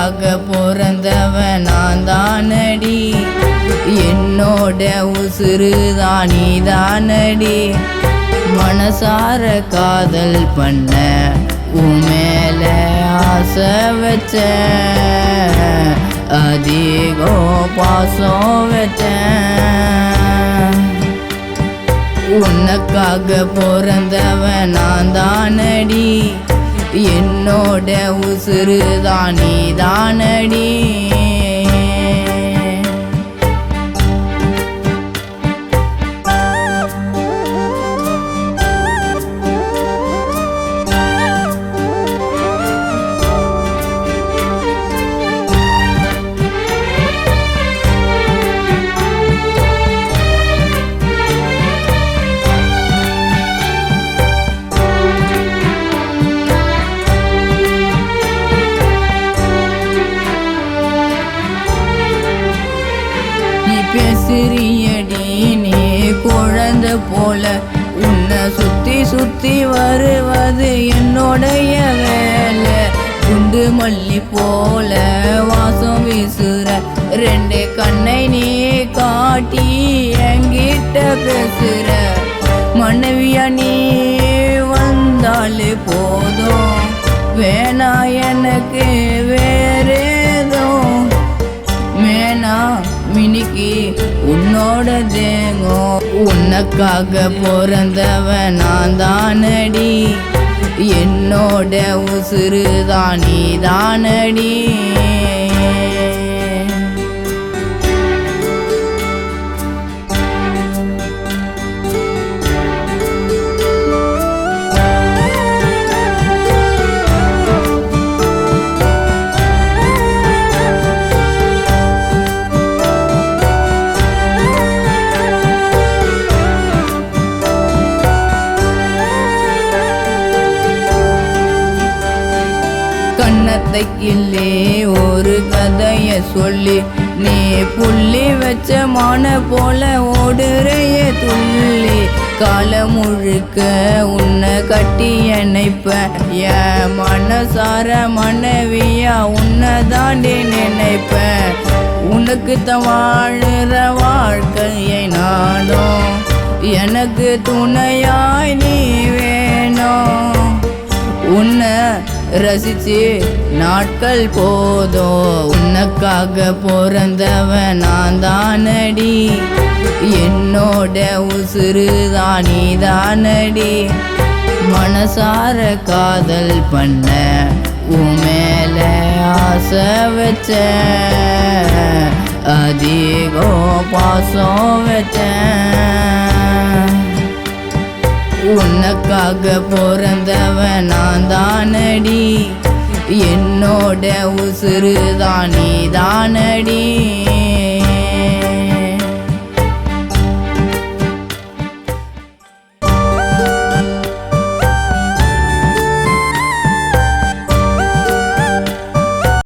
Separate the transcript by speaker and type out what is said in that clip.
Speaker 1: உனக்காக பிறந்தவன் நான் தானடி, என்னோட உசுறுதான் நீதானடி. மனசார காதல் பண்ண உன் மேல ஆசை வச்ச, அதிகம் பாசம் வச்ச. உனக்காக பிறந்தவன் நான் தானடி, என்னோட உசுறுதான் நீதானடி. பேசுறியடி நீ குழந்தை போல, உன்னை சுத்தி சுத்தி வருவது என்னோடைய வேலை. குண்டு மல்லி போல வாசம் வீசுற ரெண்டு கண்ணை நீ காட்டி என்கிட்ட பேசுற. மனைவியா நீ வந்தாலே போதும், வேணா எனக்கு வேறேதோ. மேனா மினிக்கு உன்னோட தேங்கோ, உனக்காக பிறந்தவன் நான் தானடி, என்னோட உசுறுதான் நீதானடி. கண்ணத்தைக்கில்லே ஒரு கதைய சொல்லி, நீ புள்ளி வச்ச மான போல ஓடுறைய துள்ளி. காலம் முழுக்க உன்னை கட்டி நினைப்ப, என் மனசார மனைவியா உன்னை தாண்டி நினைப்ப. உனக்கு தான் வாழுற வாழ்க்கையை நானும், எனக்கு துணையாய் நீ வேணும். உன்னை ரசிச்சு நாட்கள் போதும், உனக்காக பிறந்தவன் நான் தானடி, என்னோட உசுறுதான் நீதானடி. மனசார காதல் பண்ண உன் மேல ஆசை வச்ச, அதிகம் பாசம் வச்ச. உனக்காக பிறந்தவன் நான் தானடி, என்னோட உசுறுதான் நீதானடி.